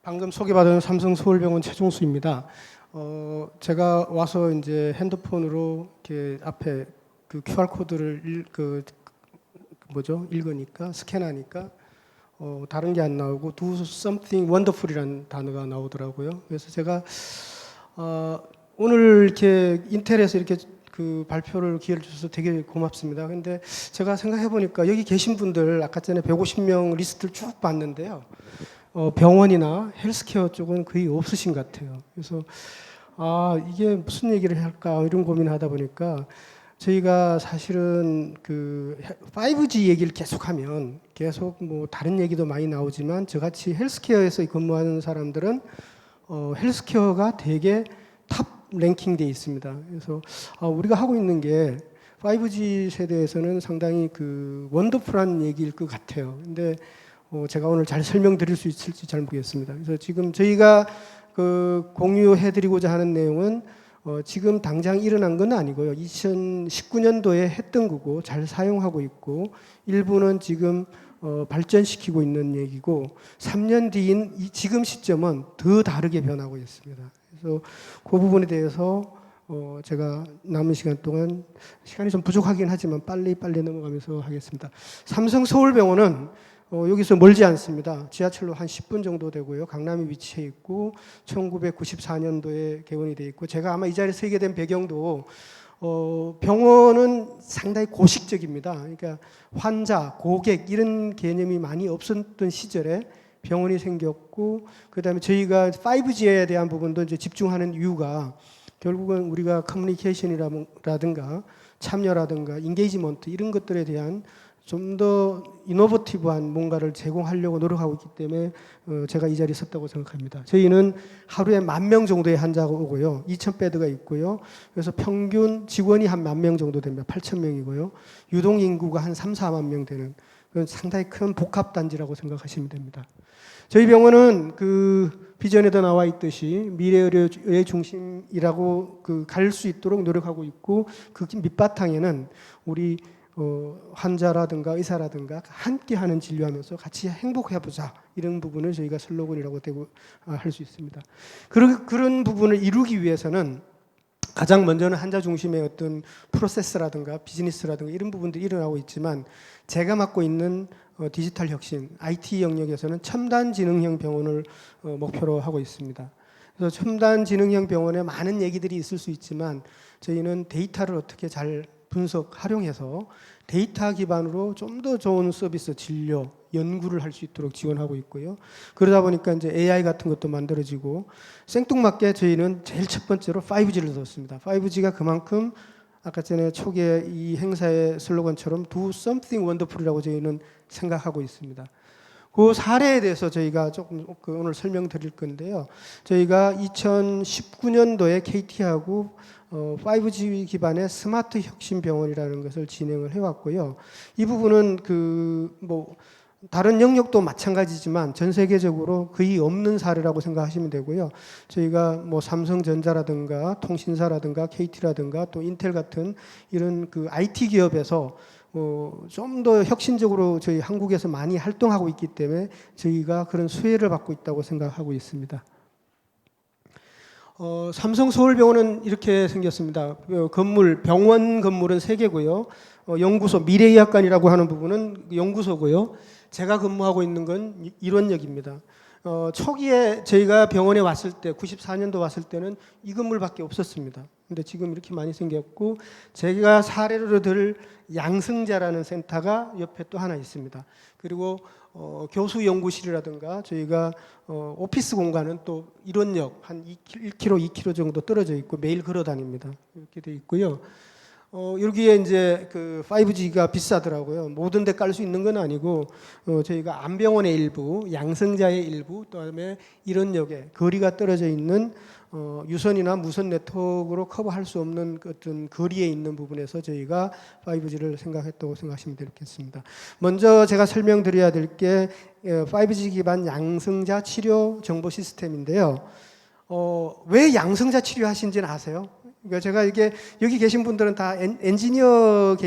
방금 소개받은 삼성 서울병원 최종수입니다. 제가 와서 이제 핸드폰으로 이렇게 앞에 그 QR 코드를 읽으니까 스캔하니까 다른 게 안 나오고 do something wonderful이라는 단어가 나오더라고요. 그래서 제가 오늘 이렇게 인텔에서 이렇게 그 발표를 기회를 주셔서 되게 고맙습니다. 근데 제가 생각해 보니까 여기 계신 분들 아까 전에 150명 리스트를 쭉 봤는데요. 병원이나 헬스케어 쪽은 거의 없으신 것 같아요. 그래서 이게 무슨 얘기를 할까 이런 고민을 하다 보니까 저희가 사실은 그 5G 얘기를 계속하면 계속 뭐 다른 얘기도 많이 나오지만 저같이 헬스케어에서 근무하는 사람들은 헬스케어가 되게 탑 랭킹 돼 있습니다. 그래서 우리가 하고 있는 게 5G 세대에서는 상당히 그 원더풀한 얘기일 것 같아요. 근데 제가 오늘 잘 설명드릴 수 있을지 잘 모르겠습니다. 그래서 지금 저희가 그 공유해드리고자 하는 내용은 지금 당장 일어난 건 아니고요. 2019년도에 했던 거고 잘 사용하고 있고 일부는 지금 발전시키고 있는 얘기고 3년 뒤인 지금 시점은 더 다르게 변하고 있습니다. 그래서 그 부분에 대해서 제가 남은 시간 동안 시간이 좀 부족하긴 하지만 빨리 넘어가면서 하겠습니다. 삼성 서울병원은 여기서 멀지 않습니다. 지하철로 한 10분 정도 되고요. 강남에 위치해 있고 1994년도에 개원이 돼 있고 제가 아마 이 자리에 서게 된 배경도 병원은 상당히 고식적입니다. 그러니까 환자, 고객 이런 개념이 많이 없었던 시절에 병원이 생겼고 그다음에 저희가 5G에 대한 부분도 이제 집중하는 이유가 결국은 우리가 커뮤니케이션이라든가 참여라든가 인게이지먼트 이런 것들에 대한 좀 더 이노버티브한 뭔가를 제공하려고 노력하고 있기 때문에 제가 이 자리에 섰다고 생각합니다. 저희는 하루에 10,000명 정도의 환자가 오고요. 2,000베드가 있고요. 그래서 평균 직원이 한 10,000명 정도 됩니다. 8,000명이고요. 유동 인구가 한 3, 4만 명 되는 그런 상당히 큰 복합단지라고 생각하시면 됩니다. 저희 병원은 그 비전에도 나와 있듯이 미래의료의 중심이라고 갈 수 있도록 노력하고 있고 그 밑바탕에는 우리 환자라든가 의사라든가 함께하는 진료하면서 같이 행복해보자 이런 부분을 저희가 슬로건이라고 할 수 있습니다. 그런 부분을 이루기 위해서는 가장 먼저는 환자 중심의 어떤 프로세스라든가 비즈니스라든가 이런 부분들이 일어나고 있지만 제가 맡고 있는 디지털 혁신, IT 영역에서는 첨단 지능형 병원을 목표로 하고 있습니다. 그래서 첨단 지능형 병원에 많은 얘기들이 있을 수 있지만 저희는 데이터를 어떻게 잘 분석, 활용해서 데이터 기반으로 좀 더 좋은 서비스, 진료, 연구를 할 수 있도록 지원하고 있고요. 그러다 보니까 이제 AI 같은 것도 만들어지고 생뚱맞게 저희는 제일 첫 번째로 5G를 넣었습니다. 5G가 그만큼 아까 전에 초기에 이 행사의 슬로건처럼 Do something wonderful이라고 저희는 생각하고 있습니다. 그 사례에 대해서 저희가 조금 오늘 설명드릴 건데요. 저희가 2019년도에 KT하고 5G 기반의 스마트 혁신 병원이라는 것을 진행을 해왔고요. 이 부분은 다른 영역도 마찬가지지만 전 세계적으로 거의 없는 사례라고 생각하시면 되고요. 저희가 삼성전자라든가 통신사라든가 KT라든가 또 인텔 같은 이런 그 IT 기업에서 좀 더 혁신적으로 저희 한국에서 많이 활동하고 있기 때문에 저희가 그런 수혜를 받고 있다고 생각하고 있습니다. 삼성 서울병원은 이렇게 생겼습니다. 병원 건물은 3개고요. 연구소, 미래의학관이라고 하는 부분은 연구소고요. 제가 근무하고 있는 건 일원역입니다. 초기에 저희가 병원에 왔을 때, 94년도 왔을 때는 이 건물밖에 없었습니다. 근데 지금 이렇게 많이 생겼고, 제가 사례로 들 양성자라는 센터가 옆에 또 하나 있습니다. 그리고 교수 연구실이라든가 저희가 오피스 공간은 또 일원역 한 1km, 2km 정도 떨어져 있고 매일 걸어 다닙니다. 이렇게 돼 있고요. 여기에 이제 그 5G가 비싸더라고요. 모든 데 깔 수 있는 건 아니고 저희가 안병원의 일부, 양성자의 일부, 그다음에 일원역에 거리가 떨어져 있는 유선이나 무선 네트워크로 커버할 수 없는 어떤 거리에 있는 부분에서 저희가 5G를 생각했다고 생각하시면 되겠습니다. 먼저 제가 설명드려야 될 게 5G 기반 양성자 치료 정보 시스템인데요. 왜 양성자 치료 하신지는 아세요? 그러니까 제가 여기 계신 분들은 다 엔지니어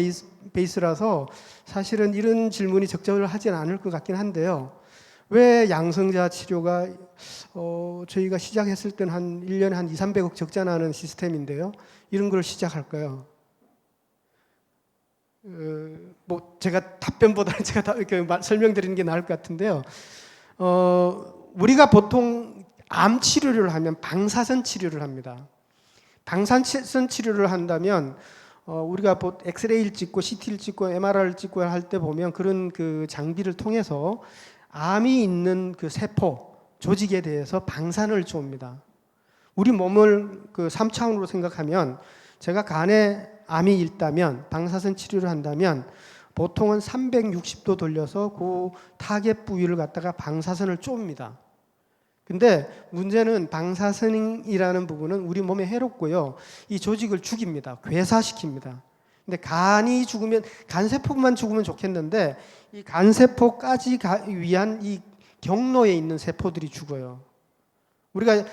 베이스라서 사실은 이런 질문이 적절하지는 않을 것 같긴 한데요. 왜 양성자 치료가 저희가 시작했을 때는 한 1년에 한 2, 300억 적자 나는 시스템인데요. 이런 걸 시작할까요? 뭐 제가 답변보다는 제가 설명드리는 게 나을 것 같은데요. 우리가 보통 암 치료를 하면 방사선 치료를 합니다. 방사선 치료를 한다면 우리가 엑스레이를 찍고 CT를 찍고 MRI를 찍고 할 때 보면 그런 그 장비를 통해서 암이 있는 그 세포 조직에 대해서 방사선을 쏩니다. 우리 몸을 그 3차원으로 생각하면 제가 간에 암이 있다면 방사선 치료를 한다면 보통은 360도 돌려서 그 타겟 부위를 갖다가 방사선을 쫍니다. 근데 문제는 방사선이라는 부분은 우리 몸에 해롭고요. 이 조직을 죽입니다. 괴사시킵니다. 근데 간이 죽으면, 간세포만 죽으면 좋겠는데 이 간세포까지 위한 이 경로에 있는 세포들이 죽어요. 우리가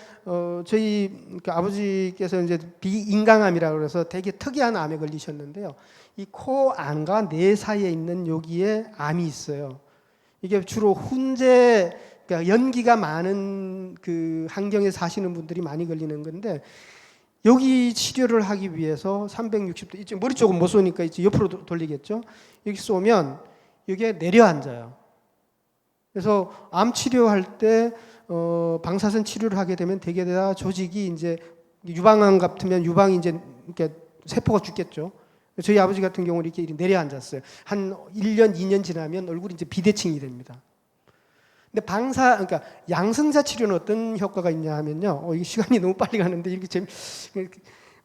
저희 아버지께서 이제 비인강암이라고 그래서 되게 특이한 암에 걸리셨는데요. 이 코 안과 뇌 사이에 있는 여기에 암이 있어요. 이게 주로 훈제, 그러니까 연기가 많은 그 환경에 사시는 분들이 많이 걸리는 건데 여기 치료를 하기 위해서 360도 이쪽 머리 쪽은 못 쏘니까 이제 옆으로 돌리겠죠. 여기 쏘면 여기에 내려앉아요. 그래서 암 치료할 때 방사선 치료를 하게 되면 대개 다 조직이 이제 유방암 같으면 유방이 이제 이렇게 세포가 죽겠죠. 저희 아버지 같은 경우는 이렇게 내려앉았어요. 한 1년, 2년 지나면 얼굴이 이제 비대칭이 됩니다. 근데 그러니까 양성자 치료는 어떤 효과가 있냐 하면요. 이 시간이 너무 빨리 가는데 이렇게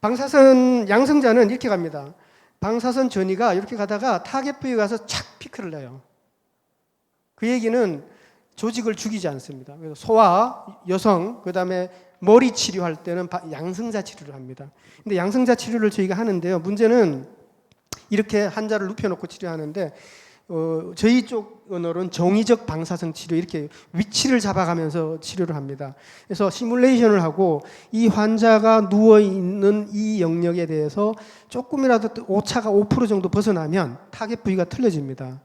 방사선 양성자는 이렇게 갑니다. 방사선 전이가 이렇게 가다가 타겟 부위에 가서 착 피크를 내요. 그 얘기는 조직을 죽이지 않습니다. 그래서 소아, 여성, 그다음에 머리 치료할 때는 양성자 치료를 합니다. 근데 양성자 치료를 저희가 하는데요. 문제는 이렇게 환자를 눕혀놓고 치료하는데 저희 쪽 언어로는 정의적 방사선 치료 이렇게 위치를 잡아가면서 치료를 합니다. 그래서 시뮬레이션을 하고 이 환자가 누워있는 이 영역에 대해서 조금이라도 오차가 5% 정도 벗어나면 타겟 부위가 틀려집니다.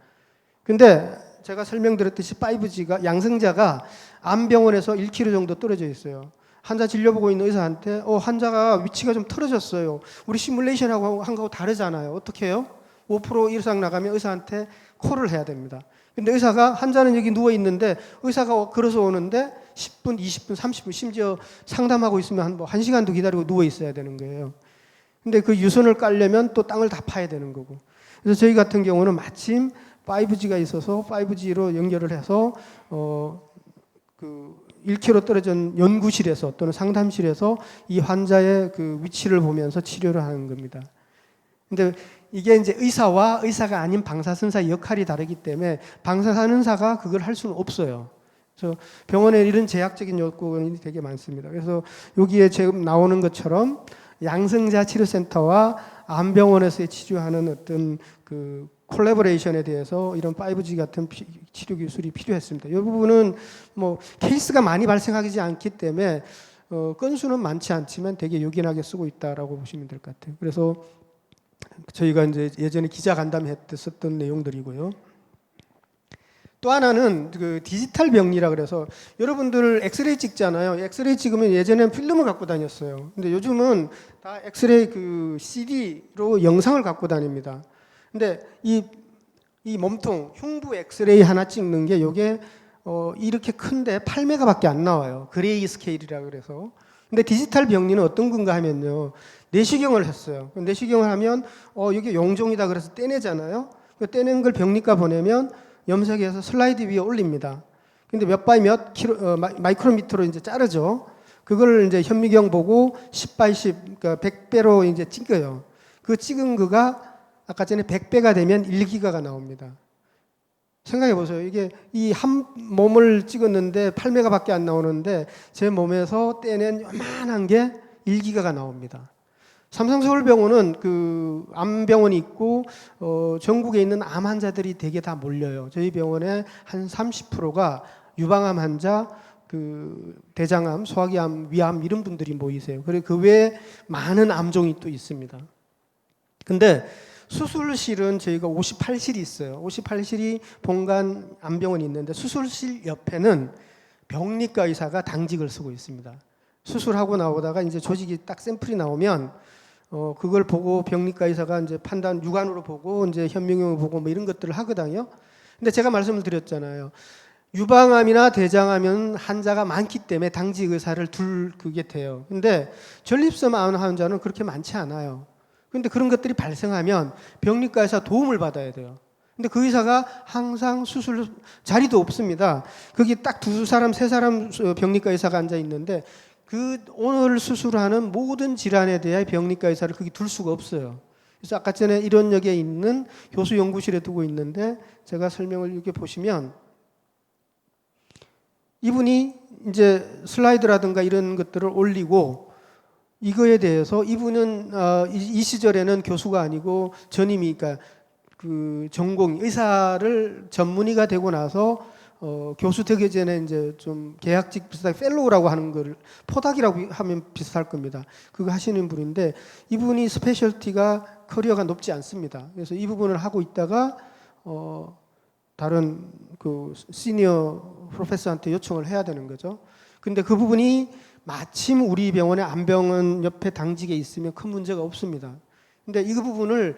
근데 제가 설명드렸듯이 5G가 양성자가 암병원에서 1km 정도 떨어져 있어요. 환자 진료보고 있는 의사한테 환자가 위치가 좀 틀어졌어요. 우리 시뮬레이션하고 한 거하고 다르잖아요. 어떻게 해요? 5% 이상 나가면 의사한테 콜을 해야 됩니다. 근데 의사가 환자는 여기 누워 있는데 의사가 걸어서 오는데 10분, 20분, 30분 심지어 상담하고 있으면 한 1시간도 기다리고 누워 있어야 되는 거예요. 근데 그 유선을 깔려면 또 땅을 다 파야 되는 거고. 그래서 저희 같은 경우는 마침 5G가 있어서 5G로 연결을 해서 그 1km 떨어진 연구실에서 또는 상담실에서 이 환자의 그 위치를 보면서 치료를 하는 겁니다. 근데 이게 이제 의사와 의사가 아닌 방사선사의 역할이 다르기 때문에 방사선사가 그걸 할 수는 없어요. 그래서 병원에 이런 제약적인 요건이 되게 많습니다. 그래서 여기에 지금 나오는 것처럼 양성자 치료센터와 암병원에서 치료하는 어떤 그 콜래보레이션에 대해서 이런 5G 같은 치료 기술이 필요했습니다. 이 부분은 뭐 케이스가 많이 발생하지 않기 때문에 건수는 많지 않지만 되게 요긴하게 쓰고 있다라고 보시면 될 것 같아요. 그래서 저희가 이제 예전에 기자 간담회 때 썼던 내용들이고요. 또 하나는 그 디지털 병리라 그래서 여러분들 엑스레이 찍잖아요. 엑스레이 찍으면 예전에는 필름을 갖고 다녔어요. 근데 요즘은 다 엑스레이 그 CD로 영상을 갖고 다닙니다. 근데 이 몸통 흉부 엑스레이 하나 찍는 게 이게 이렇게 큰데 8메가밖에 안 나와요. 그레이 스케일이라 그래서. 근데 디지털 병리는 어떤 건가 하면요. 내시경을 했어요. 내시경을 하면 이게 용종이다 그래서 떼내잖아요. 떼낸 걸 병리과 보내면 염색해서 슬라이드 위에 올립니다. 근데 몇 바이 몇 킬로 마이크로미터로 이제 자르죠. 그걸 이제 현미경 보고 10 바이 10 그러니까 100배로 이제 찍어요. 그 찍은 거가 아까 전에 100배가 되면 1기가가 나옵니다. 생각해 보세요. 이게 이 한 몸을 찍었는데 8메가밖에 안 나오는데 제 몸에서 떼낸 요만한 게 1기가가 나옵니다. 삼성서울병원은 그 암병원이 있고 전국에 있는 암 환자들이 되게 다 몰려요. 저희 병원에 한 30%가 유방암 환자, 그 대장암, 소화기암, 위암 이런 분들이 모이세요. 그리고 그 외에 많은 암종이 또 있습니다. 근데 수술실은 저희가 58실이 있어요. 58실이 본관 암병원이 있는데 수술실 옆에는 병리과 의사가 당직을 쓰고 있습니다. 수술하고 나오다가 이제 조직이 딱 샘플이 나오면 그걸 보고 병리과 의사가 이제 판단 육안으로 보고 이제 현미경을 보고 뭐 이런 것들을 하거든요. 근데 제가 말씀을 드렸잖아요. 유방암이나 대장암은 환자가 많기 때문에 당직 의사를 그게 돼요. 근데 전립선 암 환자는 그렇게 많지 않아요. 근데 그런 것들이 발생하면 병리과에서 도움을 받아야 돼요. 근데 그 의사가 항상 수술 자리도 없습니다. 거기 딱 두 사람, 세 사람 병리과 의사가 앉아 있는데 그 오늘 수술하는 모든 질환에 대해 병리과 의사를 거기 둘 수가 없어요. 그래서 아까 전에 일원역에 있는 교수 연구실에 두고 있는데 제가 설명을 이렇게 보시면 이분이 이제 슬라이드라든가 이런 것들을 올리고 이거에 대해서 이분은 이 시절에는 교수가 아니고 전임이 그러니까 그 전공 의사를 전문의가 되고 나서 교수 되기 전에 이제 좀 계약직 비슷하게 펠로우라고 하는 걸 포닥이라고 하면 비슷할 겁니다. 그거 하시는 분인데 이분이 스페셜티가 커리어가 높지 않습니다. 그래서 이 부분을 하고 있다가 다른 그 시니어 프로페서한테 요청을 해야 되는 거죠. 근데 그 부분이 마침 우리 병원의 안병원 옆에 당직에 있으면 큰 문제가 없습니다. 근데 이 부분을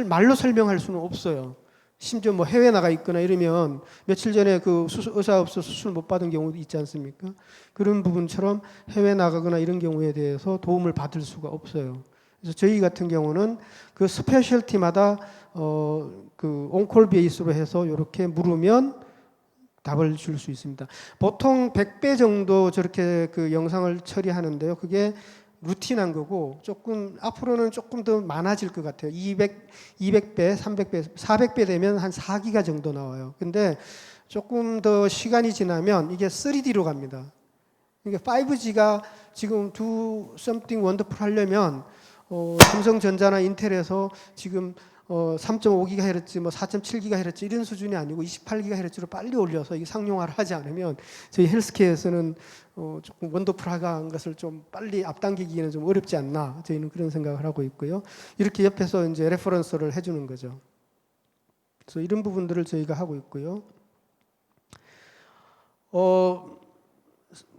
말로 설명할 수는 없어요. 심지어 뭐 해외 나가 있거나 이러면 며칠 전에 그 의사 없어서 수술 못 받은 경우도 있지 않습니까? 그런 부분처럼 해외 나가거나 이런 경우에 대해서 도움을 받을 수가 없어요. 그래서 저희 같은 경우는 그 스페셜티마다 그 온콜 베이스로 해서 이렇게 물으면 답을 줄 수 있습니다. 보통 100배 정도 저렇게 그 영상을 처리하는데요. 그게 루틴한 거고 조금 앞으로는 조금 더 많아질 것 같아요. 200배, 300배, 400배 되면 한 4기가 정도 나와요. 근데 조금 더 시간이 지나면 이게 3D로 갑니다. 이게 5G가 지금 do something wonderful 하려면 삼성전자나 인텔에서 지금 3.5GHz, 뭐 4.7GHz 이런 수준이 아니고 28GHz로 빨리 올려서 이게 상용화를 하지 않으면 저희 헬스케어에서는 조금 원더풀한 것을 좀 빨리 앞당기기에는 좀 어렵지 않나 저희는 그런 생각을 하고 있고요. 이렇게 옆에서 이제 레퍼런스를 해주는 거죠. 그래서 이런 부분들을 저희가 하고 있고요.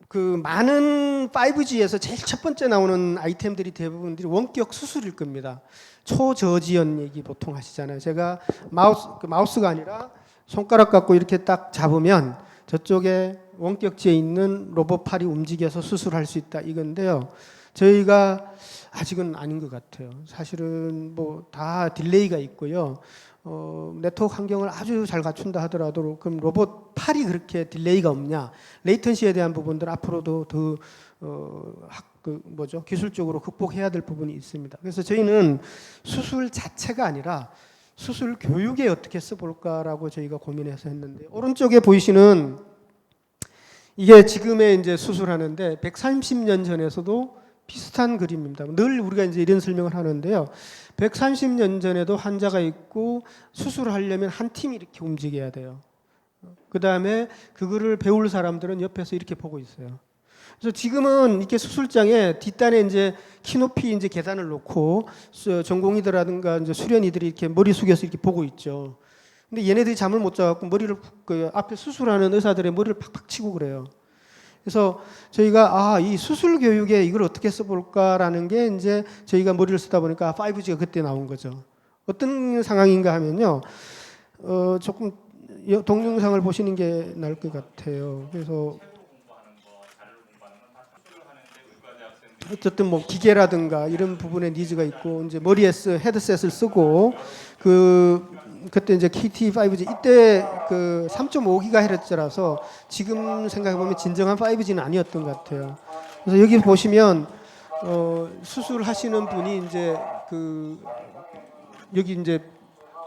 그 많은 5G에서 제일 첫 번째 나오는 아이템들이 대부분들이 원격 수술일 겁니다. 초저지연 얘기 보통 하시잖아요. 제가 마우스가 아니라 손가락 갖고 이렇게 딱 잡으면 저쪽에 원격지에 있는 로봇 팔이 움직여서 수술할 수 있다 이건데요. 저희가 아직은 아닌 것 같아요. 사실은 뭐 다 딜레이가 있고요. 네트워크 환경을 아주 잘 갖춘다 하더라도 그럼 로봇 팔이 그렇게 딜레이가 없냐? 레이턴시에 대한 부분들 앞으로도 더 기술적으로 극복해야 될 부분이 있습니다. 그래서 저희는 수술 자체가 아니라 수술 교육에 어떻게 써볼까라고 저희가 고민해서 했는데 오른쪽에 보이시는 이게 지금의 이제 수술하는데 130년 전에서도 비슷한 그림입니다. 늘 우리가 이제 이런 설명을 하는데요. 130년 전에도 환자가 있고 수술을 하려면 한 팀이 이렇게 움직여야 돼요. 그 다음에 그거를 배울 사람들은 옆에서 이렇게 보고 있어요. 그래서 지금은 이렇게 수술장에 뒷단에 이제 키높이 이제 계단을 놓고 전공의들라든가 이제 수련의들이 이렇게 머리 숙여서 이렇게 보고 있죠. 근데 얘네들이 잠을 못 자갖고 머리를 그 앞에 수술하는 의사들의 머리를 팍팍 치고 그래요. 그래서 저희가 이 수술 교육에 이걸 어떻게 써볼까라는 게 이제 저희가 머리를 쓰다 보니까 5G가 그때 나온 거죠. 어떤 상황인가 하면요. 조금 동영상을 보시는 게 나을 것 같아요. 그래서 어쨌든 뭐 기계라든가 이런 부분에 니즈가 있고 이제 머리에 헤드셋을 쓰고 그때 이제 KT 5G 이때 그 3.5GHz라서 지금 생각해 보면 진정한 5G는 아니었던 것 같아요. 그래서 여기 보시면 수술하시는 분이 이제 여기 이제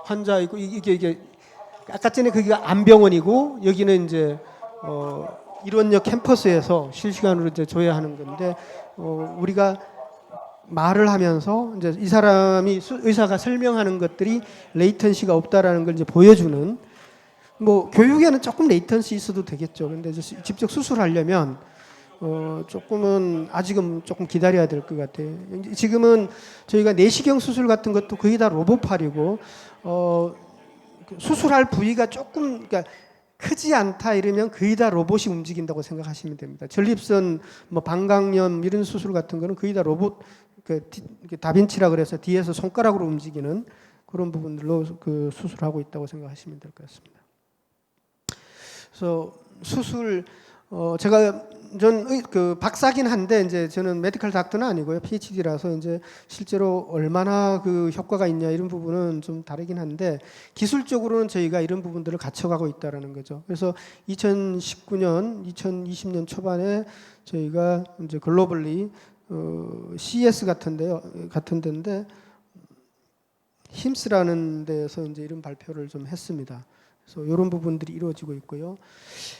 환자 있고 이게 아까 전에 거기가 안병원이고 여기는 이제 일원역 캠퍼스에서 실시간으로 이제 줘야 하는 건데 우리가 말을 하면서 이제 이 사람이 의사가 설명하는 것들이 레이턴시가 없다라는 걸 이제 보여주는 뭐 교육에는 조금 레이턴시 있어도 되겠죠. 근데 이제 직접 수술하려면 조금은 아직은 조금 기다려야 될 것 같아요. 지금은 저희가 내시경 수술 같은 것도 거의 다 로봇팔이고 수술할 부위가 조금 그러니까 크지 않다 이러면 거의 다 로봇이 움직인다고 생각하시면 됩니다. 전립선, 뭐 방광염 이런 수술 같은 거는 거의 다 로봇, 다빈치라 그래서 뒤에서 손가락으로 움직이는 그런 부분들로 그 수술하고 있다고 생각하시면 될 것 같습니다. 그래서 수술, 제가 그 박사긴 한데 이제 저는 메디컬 닥터는 아니고요. PhD라서 이제 실제로 얼마나 그 효과가 있냐 이런 부분은 좀 다르긴 한데 기술적으로는 저희가 이런 부분들을 갖춰가고 있다라는 거죠. 그래서 2019년, 2020년 초반에 저희가 이제 글로벌리 CS 같은 데인데 힘스라는 데에서 이제 이런 발표를 좀 했습니다. 그래서 이런 부분들이 이루어지고 있고요.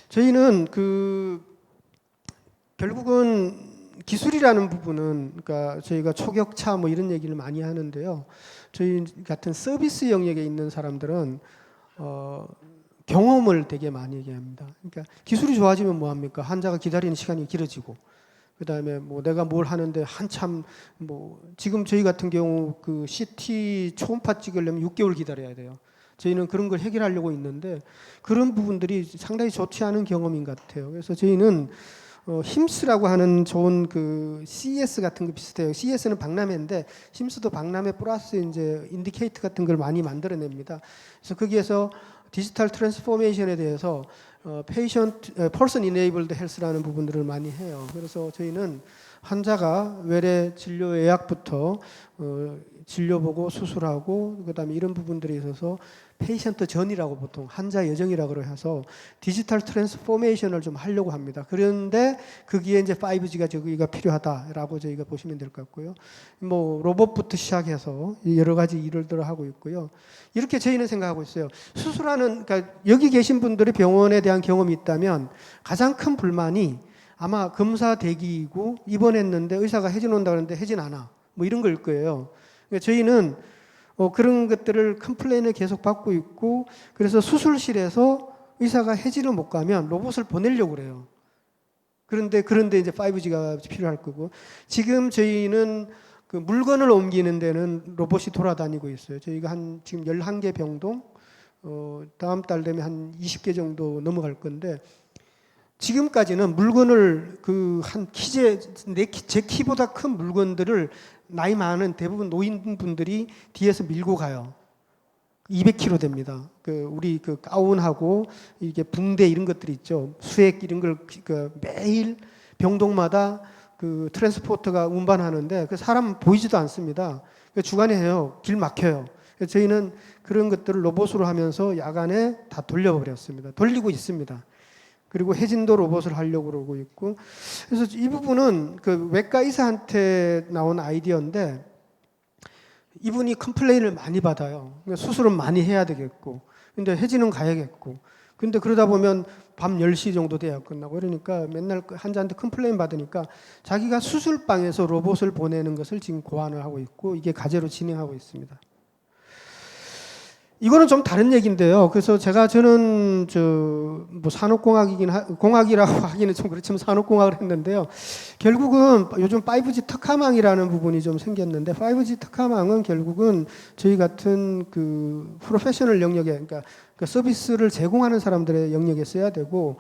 저희는 결국은 기술이라는 부분은 그러니까 저희가 초격차 뭐 이런 얘기를 많이 하는데요. 저희 같은 서비스 영역에 있는 사람들은 경험을 되게 많이 얘기합니다. 그러니까 기술이 좋아지면 뭐 합니까? 환자가 기다리는 시간이 길어지고 그다음에 뭐 내가 뭘 하는데 한참 뭐 지금 저희 같은 경우 그 CT 초음파 찍으려면 6개월 기다려야 돼요. 저희는 그런 걸 해결하려고 있는데 그런 부분들이 상당히 좋지 않은 경험인 것 같아요. 그래서 저희는 힘스라고 하는 좋은 그 CS 같은 거 비슷해요. CS는 박람회인데 힘스도 박람회 플러스 이제 인디케이터 같은 걸 많이 만들어냅니다. 그래서 거기에서 디지털 트랜스포메이션에 대해서 퍼슨 이네이블드 헬스라는 부분들을 많이 해요. 그래서 저희는 환자가 외래 진료 예약부터 진료 보고 수술하고 그다음에 이런 부분들에 있어서 페이션트 전이라고 보통 환자 여정이라고 해서 디지털 트랜스포메이션을 좀 하려고 합니다. 그런데 거기에 이제 5G가 저기가 필요하다라고 저희가 보시면 될 것 같고요. 뭐 로봇부터 시작해서 여러 가지 일을 하고 있고요. 이렇게 저희는 생각하고 있어요. 수술하는 그러니까 여기 계신 분들이 병원에 대한 경험이 있다면 가장 큰 불만이 아마 검사 대기이고 입원했는데 의사가 해진온다 그러는데 해진 않아. 뭐 이런 걸 거예요. 그러니까 저희는 그런 것들을 컴플레인을 계속 받고 있고 그래서 수술실에서 의사가 해지를 못 가면 로봇을 보내려고 그래요. 그런데 이제 5G가 필요할 거고 지금 저희는 그 물건을 옮기는 데는 로봇이 돌아다니고 있어요. 저희가 지금 11개 병동 다음 달 되면 한 20개 정도 넘어갈 건데 지금까지는 물건을 제 키보다 큰 물건들을 나이 많은 대부분 노인분들이 뒤에서 밀고 가요. 200kg 됩니다. 우리 가운하고 이게 붕대 이런 것들이 있죠. 수액 이런 걸 매일 병동마다 트랜스포터가 운반하는데 그 사람 보이지도 않습니다. 주간에 해요. 길 막혀요. 저희는 그런 것들을 로봇으로 하면서 야간에 다 돌려버렸습니다. 돌리고 있습니다. 그리고 해진도 로봇을 하려고 그러고 있고 그래서 이 부분은 외과 의사한테 나온 아이디어인데 이분이 컴플레인을 많이 받아요. 수술은 많이 해야 되겠고 근데 해지는 가야겠고 근데 그러다 보면 밤 10시 정도 돼야 끝나고 그러니까 맨날 환자한테 컴플레인 받으니까 자기가 수술방에서 로봇을 보내는 것을 지금 고안을 하고 있고 이게 과제로 진행하고 있습니다. 이거는 좀 다른 얘기인데요. 그래서 저는 뭐 공학이라고 하기는 좀 그렇지만 산업공학을 했는데요. 결국은 요즘 5G 특화망이라는 부분이 좀 생겼는데 5G 특화망은 결국은 저희 같은 프로페셔널 영역에 그러니까 서비스를 제공하는 사람들의 영역에 써야 되고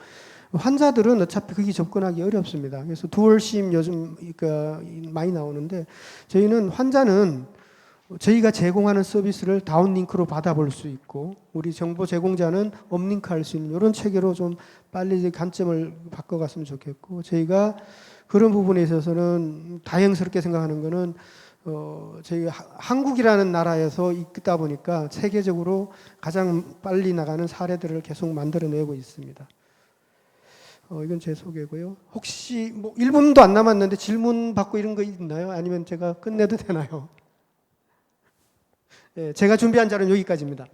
환자들은 어차피 거기 접근하기 어렵습니다. 그래서 듀얼심 요즘 많이 나오는데 저희는 환자는 저희가 제공하는 서비스를 다운링크로 받아볼 수 있고 우리 정보 제공자는 업링크 할 수 있는 이런 체계로 좀 빨리 관점을 바꿔갔으면 좋겠고 저희가 그런 부분에 있어서는 다행스럽게 생각하는 거는 저희 한국이라는 나라에서 있다 보니까 세계적으로 가장 빨리 나가는 사례들을 계속 만들어내고 있습니다. 이건 제 소개고요. 혹시 뭐 1분도 안 남았는데 질문 받고 이런 거 있나요? 아니면 제가 끝내도 되나요? 네, 제가 준비한 자료는 여기까지입니다.